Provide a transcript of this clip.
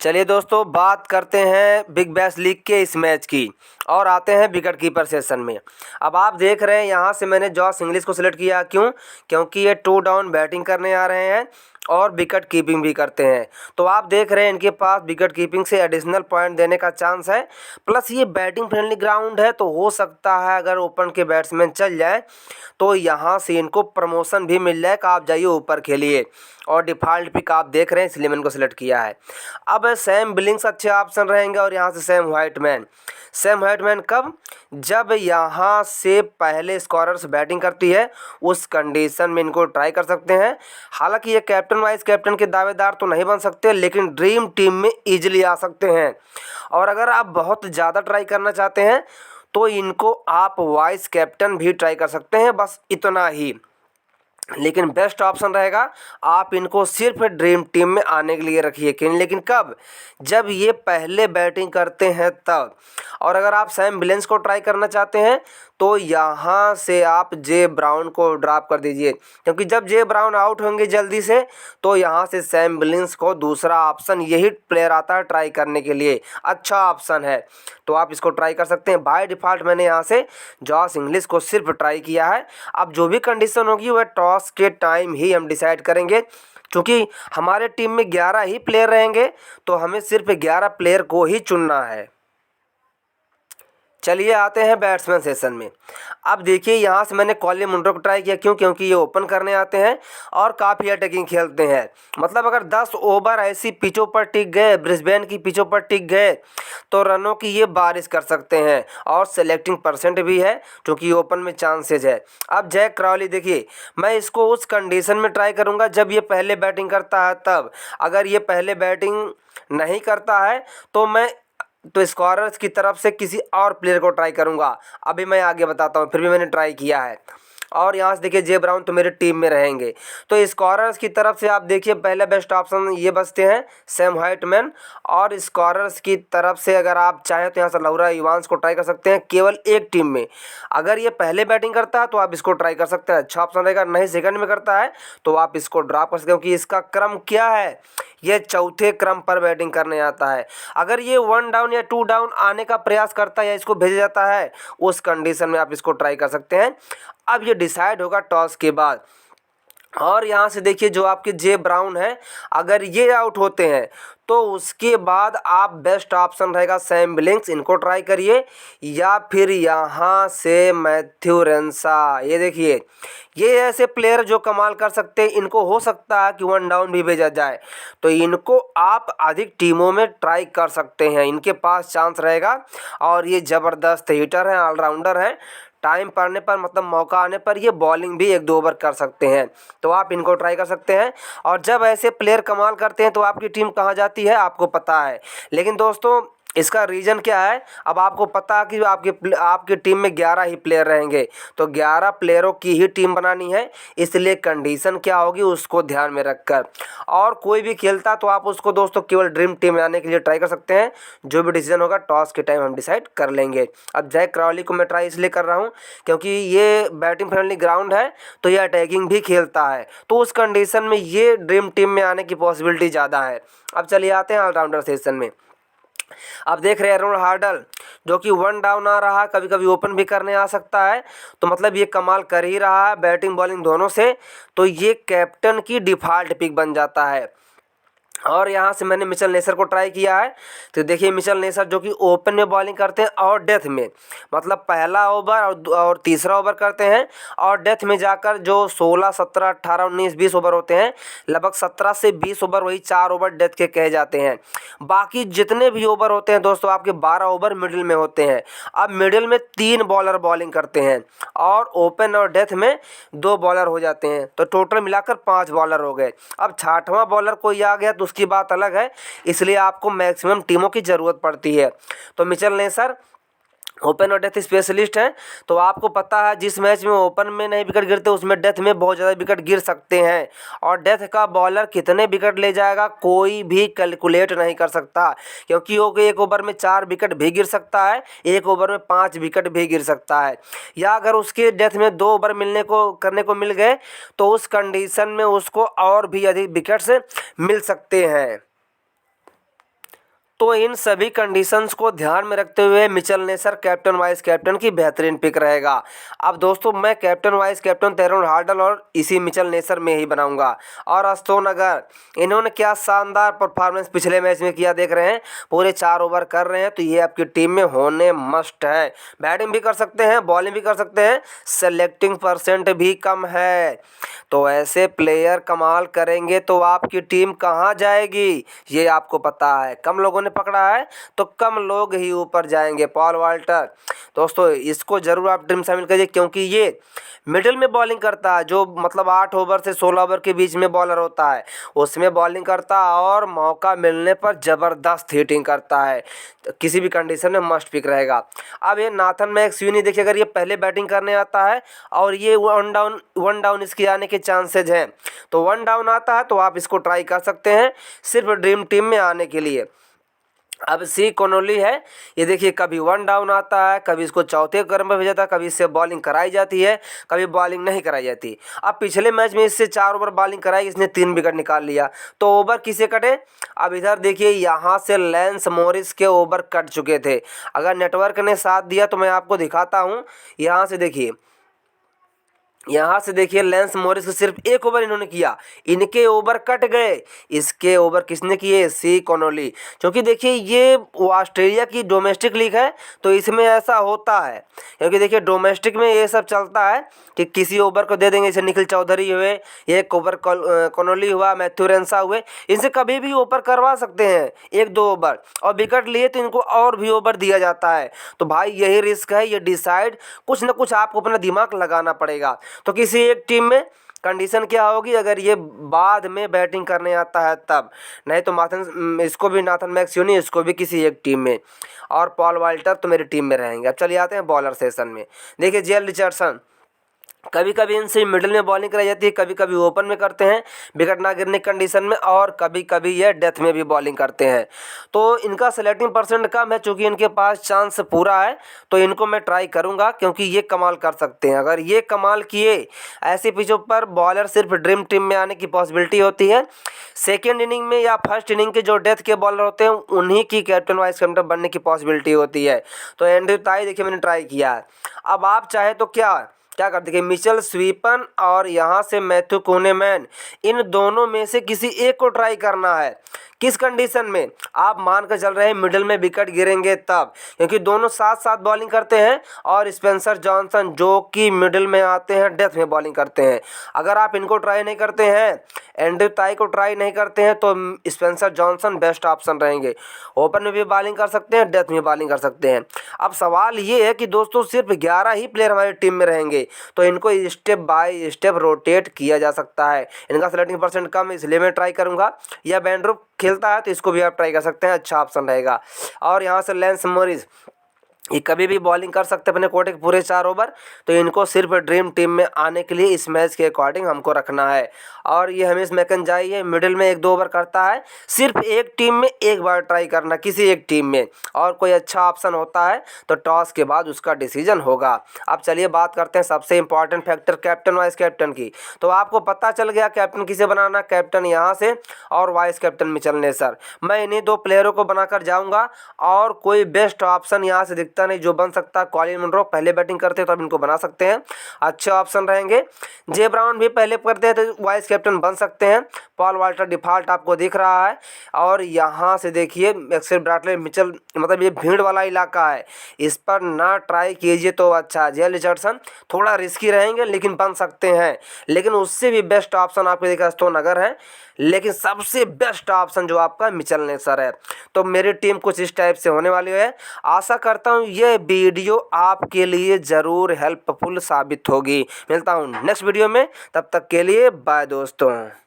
चलिए दोस्तों, बात करते हैं बिग बैश लीग के इस मैच की और आते हैं विकेट कीपर सेशन में। अब आप देख रहे हैं यहाँ से मैंने जॉस इंग्लिश को सिलेक्ट किया। क्यों? क्योंकि ये 2 डाउन बैटिंग करने आ रहे हैं और विकेट कीपिंग भी करते हैं। तो आप देख रहे हैं इनके पास विकेट कीपिंग से एडिशनल पॉइंट देने का चांस है, प्लस ये बैटिंग फ्रेंडली ग्राउंड है, तो हो सकता है अगर ओपन के बैट्समैन चल जाए तो यहाँ से इनको प्रमोशन भी मिल जाए कि आप जाइए ऊपर खेलिए। और डिफ़ॉल्ट पिक आप देख रहे हैं, इसलिए मैंने इनको सेलेक्ट किया है। अब सैम बिलिंग्स अच्छे ऑप्शन रहेंगे और यहाँ से सैम व्हाइटमैन कब? जब यहाँ से पहले स्कोरर्स बैटिंग करती है उस कंडीशन में इनको ट्राई कर सकते हैं। हालांकि ये कैप्टन वाइस कैप्टन के दावेदार तो नहीं बन सकते, लेकिन ड्रीम टीम में ईजिली आ सकते हैं। और अगर आप बहुत ज़्यादा ट्राई करना चाहते हैं तो इनको आप वाइस कैप्टन भी ट्राई कर सकते हैं, बस इतना ही। लेकिन बेस्ट ऑप्शन रहेगा आप इनको सिर्फ ड्रीम टीम में आने के लिए रखिए। क्यों? लेकिन कब? जब ये पहले बैटिंग करते हैं तब। और अगर आप सैम बिलिंग्स को ट्राई करना चाहते हैं तो यहाँ से आप जे ब्राउन को ड्रॉप कर दीजिए, क्योंकि जब जे ब्राउन आउट होंगे जल्दी से तो यहाँ से सैम बिलिंग्स को दूसरा ऑप्शन यही प्लेयर आता है ट्राई करने के लिए। अच्छा ऑप्शन है, तो आप इसको ट्राई कर सकते हैं। बाय डिफ़ॉल्ट मैंने यहाँ से जॉस इंग्लिश को सिर्फ ट्राई किया है। अब जो भी कंडीशन होगी वह टॉस के टाइम ही हम डिसाइड करेंगे, क्योंकि हमारे टीम में 11 ही प्लेयर रहेंगे तो हमें सिर्फ 11 प्लेयर को ही चुनना है। चलिए आते हैं बैट्समैन सेशन में। अब देखिए यहाँ से मैंने कॉलिन मुंड्रो को ट्राई किया। क्यों? क्योंकि ये ओपन करने आते हैं और काफ़ी अटैकिंग खेलते हैं। मतलब अगर 10 ओवर ऐसी पिचों पर टिक गए, ब्रिस्बेन की पिचों पर टिक गए तो रनों की ये बारिश कर सकते हैं और सेलेक्टिंग परसेंट भी है, क्योंकि ओपन में चांसेज है। अब जैक क्रॉली देखिए, मैं इसको उस कंडीशन में ट्राई करूँगा जब ये पहले बैटिंग करता है तब। अगर ये पहले बैटिंग नहीं करता है तो स्कोरर्स की तरफ से किसी और प्लेयर को ट्राई करूंगा। अभी मैं आगे बताता हूँ, फिर भी मैंने ट्राई किया है। और यहाँ से देखिए जे ब्राउन तो मेरे टीम में रहेंगे, तो स्कोरर्स की तरफ से आप देखिए पहले बेस्ट ऑप्शन ये बचते हैं सैम व्हाइटमैन। और स्कोरर्स की तरफ से अगर आप चाहें तो यहाँ से लौरा इवांस को ट्राई कर सकते हैं केवल एक टीम में। अगर ये पहले बैटिंग करता है तो आप इसको ट्राई कर सकते हैं, अच्छा ऑप्शन रहेगा। नहीं सेकंड में करता है तो आप इसको ड्रॉप कर सकते हैं, क्योंकि इसका क्रम क्या है, ये चौथे क्रम पर बैटिंग करने आता है। अगर ये 1 डाउन या 2 डाउन आने का प्रयास करता है या इसको भेजा जाता है उस कंडीशन में आप इसको ट्राई कर सकते हैं। अब ये डिसाइड होगा टॉस के बाद। और यहाँ से देखिए जो आपके जे ब्राउन है, अगर ये आउट होते हैं तो उसके बाद आप बेस्ट ऑप्शन रहेगा सैम बिलिंग्स, इनको ट्राई करिए। या फिर यहाँ से मैथ्यू रेंसा, ये देखिए ये ऐसे प्लेयर जो कमाल कर सकते हैं। इनको हो सकता है कि 1 डाउन भी भेजा जाए, तो इनको आप अधिक टीमों में ट्राई कर सकते हैं, इनके पास चांस रहेगा। और ये ज़बरदस्त हिटर हैं, ऑलराउंडर हैं। टाइम पड़ने पर मतलब मौका आने पर ये बॉलिंग भी 1-2 ओवर कर सकते हैं, तो आप इनको ट्राई कर सकते हैं। और जब ऐसे प्लेयर कमाल करते हैं तो आपकी टीम कहाँ जाती है आपको पता है। लेकिन दोस्तों इसका रीज़न क्या है? अब आपको पता है कि आपकी टीम में 11 ही प्लेयर रहेंगे, तो 11 प्लेयरों की ही टीम बनानी है, इसलिए कंडीशन क्या होगी उसको ध्यान में रखकर। और कोई भी खेलता तो आप उसको दोस्तों केवल ड्रीम टीम में आने के लिए ट्राई कर सकते हैं। जो भी डिसीजन होगा टॉस के टाइम हम डिसाइड कर लेंगे। अब जैक क्रॉली को मैं ट्राई इसलिए कर रहा हूँ क्योंकि ये बैटिंग फ्रेंडली ग्राउंड है, तो ये अटैकिंग भी खेलता है, तो उस कंडीशन में ये ड्रीम टीम में आने की पॉसिबिलिटी ज़्यादा है। अब चलिए आते हैं ऑलराउंडर सेशन में। अब देख रहे हैं एरोन हार्डल जो कि 1 डाउन आ रहा है, कभी कभी ओपन भी करने आ सकता है, तो मतलब ये कमाल कर ही रहा है बैटिंग बॉलिंग दोनों से, तो ये कैप्टन की डिफ़ॉल्ट पिक बन जाता है। और यहाँ से मैंने मिचेल नेसर को ट्राई किया है। तो देखिए मिचेल नेसर जो कि ओपन में बॉलिंग करते हैं और डेथ में, मतलब पहला ओवर और तीसरा ओवर करते हैं, और डेथ में जाकर जो 16, 17, 18, 19, 20 ओवर होते हैं, लगभग 17 से 20 ओवर वही 4 ओवर डेथ के कहे जाते हैं। बाकी जितने भी ओवर होते हैं दोस्तों आपके 12 ओवर मिडिल में होते हैं। अब मिडिल में 3 बॉलर बॉलिंग करते हैं और ओपन और डेथ में 2 बॉलर हो जाते हैं, तो टोटल मिलाकर 5 बॉलर हो गए। अब 6वां बॉलर कोई आ गया तो उसकी बात अलग है, इसलिए आपको मैक्सिमम टीमों की ज़रूरत पड़ती है। तो मिचेल नेसर ओपन और डेथ स्पेशलिस्ट हैं, तो आपको पता है जिस मैच में ओपन में नहीं विकेट गिरते उसमें डेथ में बहुत ज़्यादा विकेट गिर सकते हैं। और डेथ का बॉलर कितने विकेट ले जाएगा कोई भी कैलकुलेट नहीं कर सकता, क्योंकि वो एक ओवर में 4 विकेट भी गिर सकता है, एक ओवर में 5 विकेट भी गिर सकता है। या अगर उसके डेथ में 2 ओवर करने को मिल गए तो उस कंडीशन में उसको और भी अधिक विकेट्स मिल सकते हैं। तो इन सभी कंडीशंस को ध्यान में रखते हुए Mitchell Neser captain vice captain की बेहतरीन पिक रहेगा। अब दोस्तों मैं कैप्टन वाइस कैप्टन तेरुन हार्डल और इसी मिचेल नेसर में ही बनाऊंगा। और अस्तोन अगर इन्होंने क्या शानदार परफॉर्मेंस पिछले मैच में किया देख रहे हैं, पूरे 4 ओवर कर रहे हैं, तो ये आपकी टीम में होने मस्ट है। बैटिंग भी कर सकते हैं, बॉलिंग भी कर सकते हैं, सेलेक्टिंग परसेंट भी कम है। तो ऐसे प्लेयर कमाल करेंगे तो आपकी टीम कहाँ जाएगी ये आपको पता है। कम लोगों ने पकड़ा है तो कम लोग ही ऊपर जाएंगे। पॉल वाल्टर दोस्तों इसको ज़रूर आप टीम शामिल करिए, क्योंकि ये मिडिल में बॉलिंग करता है, जो मतलब 8 ओवर से 16 ओवर के बीच में बॉलर होता है, उसमें बॉलिंग करता है और मौका मिलने पर ज़बरदस्त हिटिंग करता है। तो किसी भी कंडीशन में मस्ट पिक रहेगा। अब ये नाथन मैक्सवेनी देखिए, अगर ये पहले बैटिंग करने आता है और ये वन डाउन इसके आने के चांसेज हैं, तो 1 डाउन आता है तो आप इसको ट्राई कर सकते हैं सिर्फ ड्रीम टीम में आने के लिए। अब सी कोनोली है, ये देखिए कभी 1 डाउन आता है, कभी इसको चौथे क्रम पर भेजा था, कभी इससे बॉलिंग कराई जाती है, कभी बॉलिंग नहीं कराई जाती। अब पिछले मैच में इससे 4 ओवर बॉलिंग कराई, इसने 3 विकेट निकाल लिया, तो ओवर किसे कटे। अब इधर देखिए यहाँ से लैंस मॉरिस के ओवर कट चुके थे। अगर नेटवर्क ने साथ दिया तो मैं आपको दिखाता हूँ। यहाँ से देखिए लैंस मॉरिस को सिर्फ 1 ओवर इन्होंने किया, इनके ओवर कट गए। इसके ओवर किसने किए, सी कोनोली। क्योंकि देखिए ये ऑस्ट्रेलिया की डोमेस्टिक लीग है, तो इसमें ऐसा होता है, क्योंकि देखिए डोमेस्टिक में ये सब चलता है कि किसी ओवर को दे देंगे। जैसे निखिल चौधरी हुए, 1 ओवर कोनोली हुआ, मैथ्यू रेंसा हुए, इनसे कभी भी ओवर करवा सकते हैं 1-2 ओवर, और विकेट लिए तो इनको और भी ओवर दिया जाता है। तो भाई यही रिस्क है, ये डिसाइड कुछ ना कुछ आपको अपना दिमाग लगाना पड़ेगा। तो किसी एक टीम में कंडीशन क्या होगी, अगर ये बाद में बैटिंग करने आता है तब, नहीं तो इसको भी नाथन मैक्सवेनी, इसको भी किसी एक टीम में, और पॉल वाल्टर तो मेरी टीम में रहेंगे। अब चलिए आते हैं बॉलर सेशन में। देखिए जेल रिचर्डसन, कभी कभी इनसे मिडिल में बॉलिंग कराई जाती है, कभी कभी ओपन में करते हैं विकेट ना गिरने की कंडीशन में, और कभी कभी ये डेथ में भी बॉलिंग करते हैं। तो इनका सेलेक्टिंग परसेंट कम है, चूँकि इनके पास चांस पूरा है, तो इनको मैं ट्राई करूंगा, क्योंकि ये कमाल कर सकते हैं। अगर ये कमाल किए, ऐसी पिचों पर बॉलर सिर्फ ड्रीम टीम में आने की पॉसिबिलिटी होती है। सेकेंड इनिंग में या फर्स्ट इनिंग के जो डेथ के बॉलर होते हैं, उन्हीं की कैप्टन वाइस कैप्टन बनने की पॉसिबिलिटी होती है। तो एंड्रयू ताई देखिए मैंने ट्राई किया है। अब आप चाहे तो क्या कर देखिए, मिचेल स्वीपन और यहाँ से मैथ्यू कुहनेमैन, इन दोनों में से किसी एक को ट्राई करना है। किस कंडीशन में, आप मान कर चल रहे हैं मिडिल में विकेट गिरेंगे तब, क्योंकि दोनों साथ साथ बॉलिंग करते हैं, और स्पेंसर जॉनसन जो कि मिडिल में आते हैं, डेथ में बॉलिंग करते हैं। अगर आप इनको ट्राई नहीं करते हैं, एंड्रयू ताई को ट्राई नहीं करते हैं, तो स्पेंसर जॉनसन बेस्ट ऑप्शन रहेंगे। ओपन में भी बॉलिंग कर सकते हैं, डेथ में बॉलिंग कर सकते हैं। अब सवाल ये है कि दोस्तों सिर्फ 11 ही प्लेयर हमारी टीम में रहेंगे, तो इनको स्टेप बाय स्टेप रोटेट किया जा सकता है। इनका सेलेक्टिंग परसेंट कम है, इसलिए मैं ट्राई करूंगा। या बैंड्रूप खेलता है तो इसको भी आप ट्राई कर सकते हैं, अच्छा ऑप्शन रहेगा। और यहाँ से लैंस मॉरिस, ये कभी भी बॉलिंग कर सकते हैं अपने कोटे के पूरे 4 ओवर, तो इनको सिर्फ ड्रीम टीम में आने के लिए इस मैच के अकॉर्डिंग हमको रखना है। और ये हमेश मैकेंजाई है, मिडिल में 1-2 ओवर करता है, सिर्फ एक टीम में एक बार ट्राई करना, किसी एक टीम में, और कोई अच्छा ऑप्शन होता है तो टॉस के बाद उसका डिसीजन होगा। अब चलिए बात करते हैं सबसे important factor captain vice captain की। तो आपको पता चल गया कैप्टन किसे बनाना, कैप्टन यहाँ से और वाइस कैप्टन मिचेल नेसर। मैं इन्हीं 2 प्लेयरों को बनाकर जाऊँगा, और कोई बेस्ट ऑप्शन यहाँ से नहीं जो बन सकता। कॉलिन मुनरो पहले बैटिंग करते हैं तो अब इनको बना सकते हैं, अच्छे ऑप्शन रहेंगे। जे ब्राउन भी पहले करते हैं तो वाइस कैप्टन बन सकते हैं। पॉल वाल्टर डिफॉल्ट आपको दिख रहा है। और यहाँ से देखिए एक्सेल ब्राटले मिचेल, मतलब ये भीड़ वाला इलाका है, इस पर ना ट्राई कीजिए तो अच्छा। जेल रिचर्डसन थोड़ा रिस्की रहेंगे लेकिन बन सकते हैं, लेकिन उससे भी बेस्ट ऑप्शन आपको देखा अस्तोन अगर है, लेकिन सबसे बेस्ट ऑप्शन जो आपका मिचेल नेसर है। तो मेरी टीम कुछ इस टाइप से होने वाली है। आशा करता हूँ ये वीडियो आपके लिए ज़रूर हेल्पफुल साबित होगी। मिलता हूँ नेक्स्ट वीडियो में, तब तक के लिए बाय दोस्तों।